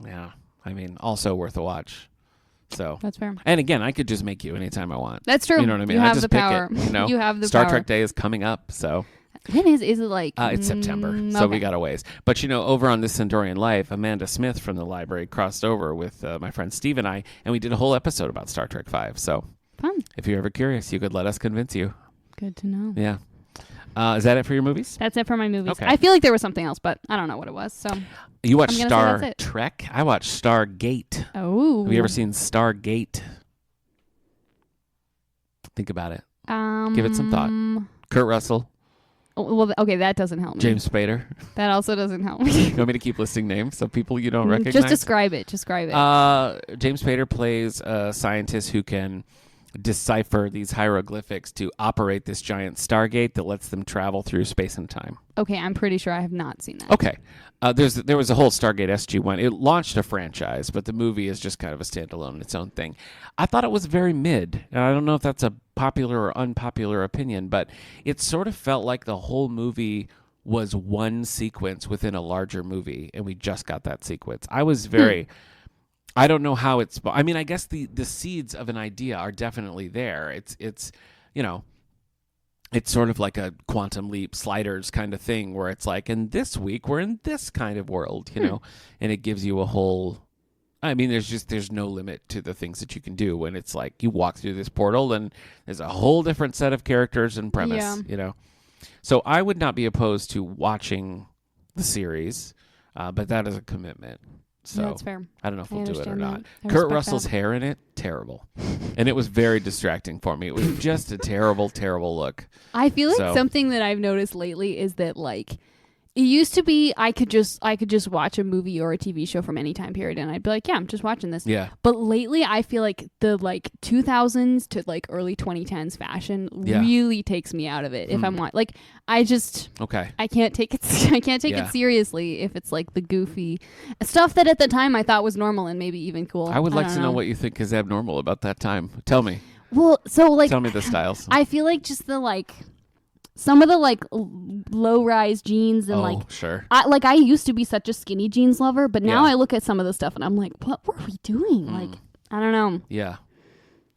Yeah, I mean, also worth a watch. So that's fair. And again, I could just make you anytime I want. That's true. You know what I mean? You I have just the pick power. It, you know? You have the Star power. Trek Day is coming up, so. When is it like? It's September, so we got a ways. But, you know, over on This Sandorian Life, Amanda Smith from the library crossed over with my friend Steve and I, and we did a whole episode about Star Trek V. So fun. If you're ever curious, you could let us convince you. Good to know. Yeah. Is that it for your movies? That's it for my movies. Okay. I feel like there was something else, but I don't know what it was. So you watched Star Trek? I watched Stargate. Oh. Have you ever seen Stargate? Think about it. Give it some thought. Kurt Russell. Well, okay, that doesn't help me. James Spader. That also doesn't help me. You want me to keep listing names so people you don't recognize? Just describe it. Describe it. James Spader plays a scientist who can decipher these hieroglyphics to operate this giant Stargate that lets them travel through space and time. Okay, I'm pretty sure I have not seen that. Okay. There was a whole Stargate SG-1. It launched a franchise, but the movie is just kind of a standalone, its own thing. I thought it was very mid, and I don't know if that's a popular or unpopular opinion, but it sort of felt like the whole movie was one sequence within a larger movie, and we just got that sequence. I was very... I don't know how it's... I mean, I guess the seeds of an idea are definitely there. It's you know, it's sort of like a Quantum Leap Sliders kind of thing where it's like, and this week we're in this kind of world, you know, and it gives you a whole... I mean, there's no limit to the things that you can do when it's like you walk through this portal and there's a whole different set of characters and premise, you know. So I would not be opposed to watching the series, but that is a commitment. So that's fair. I don't know if we'll do it or not. Kurt Russell's hair in it, terrible. And it was very distracting for me. It was just a terrible, terrible look. I feel like something that I've noticed lately is that like It used to be I could just watch a movie or a TV show from any time period and I'd be like, yeah, I'm just watching this. Yeah. But lately I feel like the like 2000s to like early 2010s fashion really takes me out of it. If I'm like I can't take it it seriously if it's like the goofy stuff that at the time I thought was normal and maybe even cool. I would like to know what you think is abnormal about that time. Tell me. Well, so like tell me the styles. I feel like just the like some of the like low-rise jeans and sure. I used to be such a skinny jeans lover, but now I look at some of the stuff and I'm like, what were we doing? Like, I don't know. Yeah.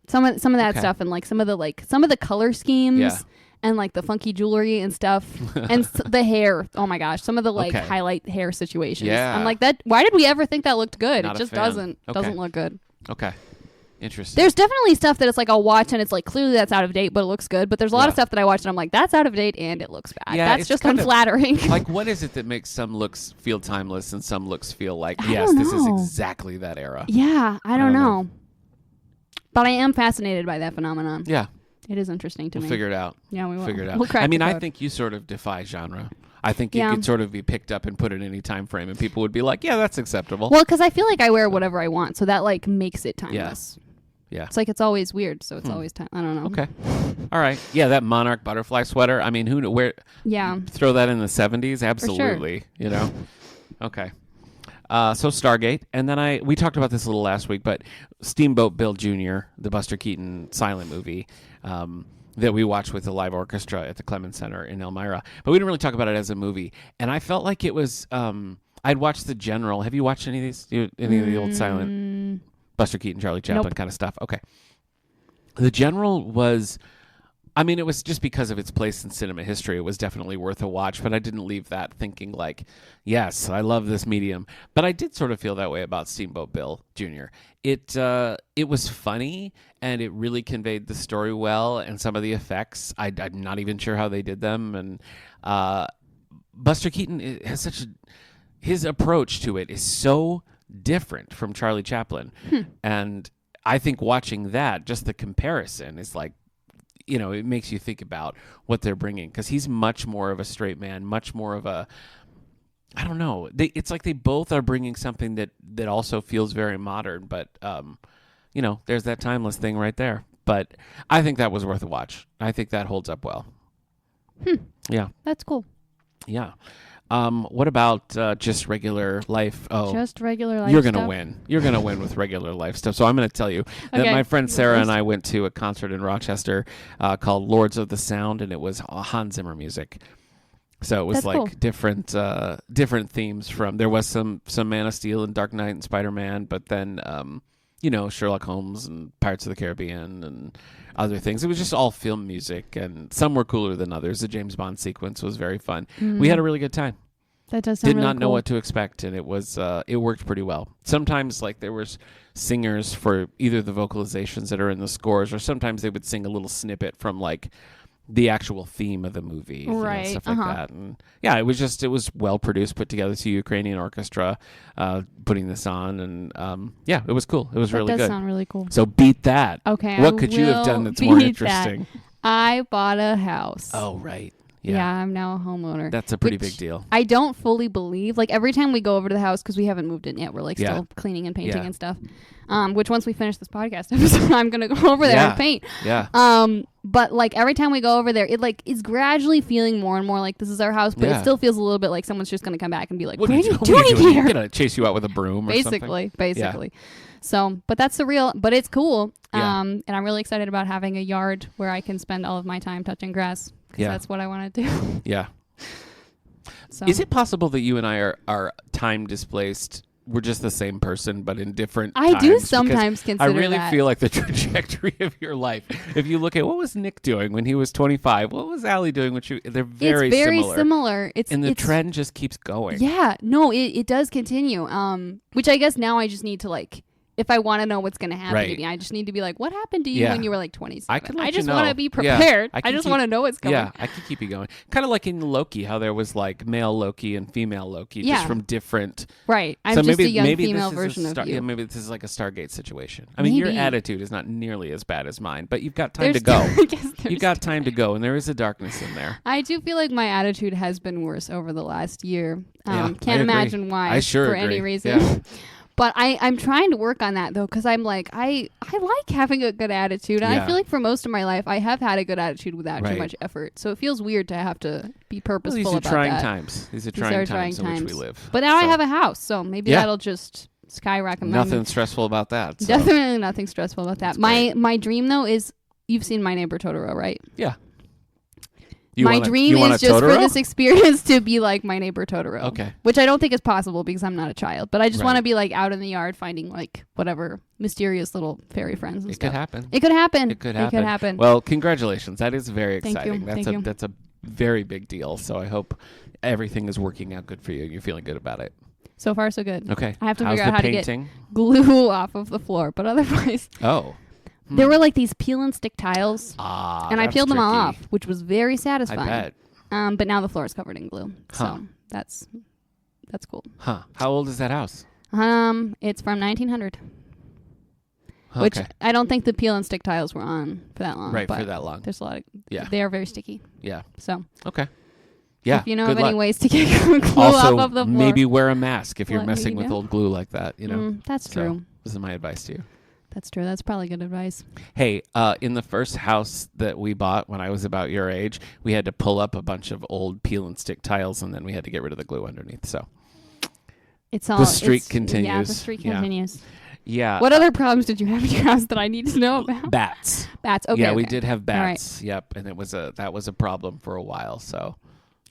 Some of that stuff and like some of the color schemes and like the funky jewelry and stuff and the hair. Oh my gosh, some of the like highlight hair situations. Yeah. I'm like that. Why did we ever think that looked good? Not it just a fan. doesn't look good. Okay. Interesting. There's definitely stuff that it's like I'll watch and it's like clearly that's out of date, but it looks good. But there's a lot of stuff that I watch and I'm like, that's out of date and it looks bad. Yeah, that's just unflattering. Like, what is it that makes some looks feel timeless and some looks feel like, yes, this is exactly that era? Yeah, I don't know. But I am fascinated by that phenomenon. Yeah. It is interesting to me. We'll figure it out. Yeah, we will. Figure it out. We'll crack I mean, the code. I think you sort of defy genre. I think you could sort of be picked up and put in any time frame and people would be like, yeah, that's acceptable. Well, because I feel like I wear whatever I want, so that like makes it timeless. Yeah. It's like it's always weird, so it's always time. I don't know. Okay. All right. Yeah, that monarch butterfly sweater. I mean, where? Yeah. Throw that in the 70s? Absolutely. For sure. You know? Okay. So Stargate. And then we talked about this a little last week, but Steamboat Bill Jr., the Buster Keaton silent movie that we watched with the live orchestra at the Clemens Center in Elmira. But we didn't really talk about it as a movie. And I felt like it was... I'd watched The General. Have you watched any of these? Any of the old silent... Buster Keaton, Charlie Chaplin kind of stuff. Okay. The General was, I mean, it was just because of its place in cinema history. It was definitely worth a watch, but I didn't leave that thinking like, yes, I love this medium. But I did sort of feel that way about Steamboat Bill Jr. It was funny and it really conveyed the story well and some of the effects. I'm not even sure how they did them. And Buster Keaton has his approach to it is so different from Charlie Chaplin. And I think watching that, just the comparison is like, it makes you think about what they're bringing because he's much more of a straight man, much more of a, I don't know. It's like they both are bringing something that also feels very modern, but, there's that timeless thing right there. But I think that was worth a watch. I think that holds up well. Yeah. That's cool. Yeah. What about just regular life? Oh, just regular life. You're gonna win. You're gonna win with regular life stuff. So I'm gonna tell you that my friend Sarah and I went to a concert in Rochester called Lords of the Sound, and it was Hans Zimmer music. So it was different themes from. There was some Man of Steel and Dark Knight and Spider-Man, but then Sherlock Holmes and Pirates of the Caribbean and other things. It was just all film music, and some were cooler than others. The James Bond sequence was very fun. We had a really good time. That does sound Did not know cool. what to expect, and it worked pretty well. Sometimes, like, there was singers for either the vocalizations that are in the scores, or sometimes they would sing a little snippet from, like, the actual theme of the movie, right? Stuff like that. And yeah, it was well produced, put together. To Ukrainian orchestra putting this on, and it was cool. It was really good. That does sound really cool. So beat that. Okay, what could you have done that's more interesting? I bought a house. Oh right. Yeah, I'm now a homeowner. That's a pretty big deal. I don't fully believe. Like every time we go over to the house, because we haven't moved in yet, we're like still cleaning and painting and stuff. Which once we finish this podcast episode, I'm gonna go over there and paint. Yeah. But like every time we go over there, it like is gradually feeling more and more like this is our house, but it still feels a little bit like someone's just gonna come back and be like, "What are you doing here?" Gonna chase you out with a broom, or something. Basically. So, but that's but it's cool. And I'm really excited about having a yard where I can spend all of my time touching grass because that's what I want to do. Yeah. So. Is it possible that you and I are time displaced? We're just the same person, but in different times? I do sometimes consider I really that. feel like the trajectory of your life. If you look at what was Nick doing when he was 25, what was Ally doing when they're very similar. And the trend just keeps going. Yeah. No, it does continue. Which I guess now I just need to like if I want to know what's going to happen to me. I just need to be like, what happened to you when you were like 27? I just want to be prepared. I just want to know what's coming. Yeah, I can keep you going. Kind of like in Loki, how there was like male Loki and female Loki, just from different. Right. I'm just a young female version of you. Yeah, maybe this is like a Stargate situation. I mean, your attitude is not nearly as bad as mine, but you've got time to go. You've got time to go, and there is a darkness in there. I do feel like my attitude has been worse over the last year. Can't imagine why. I sure for agree. any reason. Yeah. But I'm trying to work on that, though, because I'm like, I like having a good attitude. And I feel like for most of my life, I have had a good attitude without too much effort. So it feels weird to have to be purposeful about that. These are trying times. These are trying times in which we live. But now I have a house, so maybe that'll just skyrocket. Nothing stressful about that. So. Definitely nothing stressful about that. My dream, though, is, you've seen My Neighbor Totoro, right? Yeah. My dream is just for this experience to be like My Neighbor Totoro. Okay. Which I don't think is possible because I'm not a child. But I just want to be like out in the yard finding like whatever mysterious little fairy friends and stuff. Could happen. It could happen. It could happen. Well, congratulations. That is very exciting. Thank you. That's a very big deal. So I hope everything is working out good for you. You're feeling good about it. So far, so good. Okay. I have to figure out how to get glue off of the floor. But otherwise... Oh. There were like these peel and stick tiles. And I peeled them all tricky. off, which was very satisfying. I bet. But now the floor is covered in glue. So that's cool. Huh. How old is that house? It's from 1900. Okay. Which I don't think the peel and stick tiles were on for that long. Right, for that long. There's a lot of... They are very sticky. Yeah. So... Okay. Yeah. If you know of any ways to get glue also, off of the floor... maybe wear a mask if you're messing with old glue like that, you know? That's true. This is my advice to you. That's true. That's probably good advice. Hey, in the first house that we bought when I was about your age, we had to pull up a bunch of old peel and stick tiles, and then we had to get rid of the glue underneath. So the streak continues. Yeah, the streak continues. Yeah. What other problems did you have in your house that I need to know about? Bats. Bats. Okay. Yeah, okay. we did have bats. Right. Yep, and that was a problem for a while. So.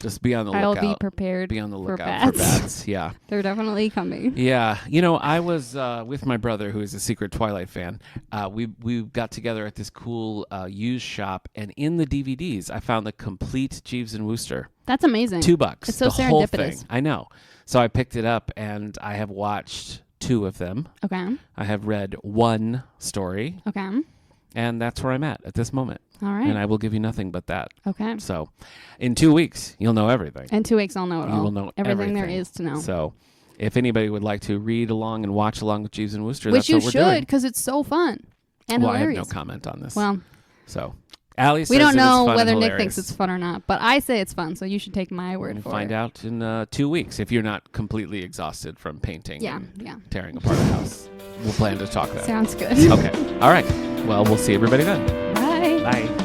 Just be on the lookout. I'll be prepared. Be on the lookout for bats. Yeah. They're definitely coming. Yeah. You know, I was with my brother, who is a secret Twilight fan. We got together at this cool used shop, and in the DVDs, I found the complete Jeeves and Wooster. That's amazing. $2. It's so the serendipitous. Whole thing. I know. So I picked it up, and I have watched 2 of them. Okay. I have read 1 story. Okay. And that's where I'm at this moment. All right. And I will give you nothing but that. Okay. So in 2 weeks, you'll know everything. In 2 weeks, I'll know it all. You will know everything there is to know. So if anybody would like to read along and watch along with Jeeves and Wooster, which that's what we're doing. Which you should, because it's so fun and hilarious. I have no comment on this. Well. So Ally says we don't know fun whether and Nick hilarious. thinks it's fun or not, but I say it's fun, so you should take my word for it. We'll find out in 2 weeks if you're not completely exhausted from painting and tearing apart a house. We'll plan to talk then. Sounds good. Okay. All right. Well, we'll see everybody then. Bye. Bye.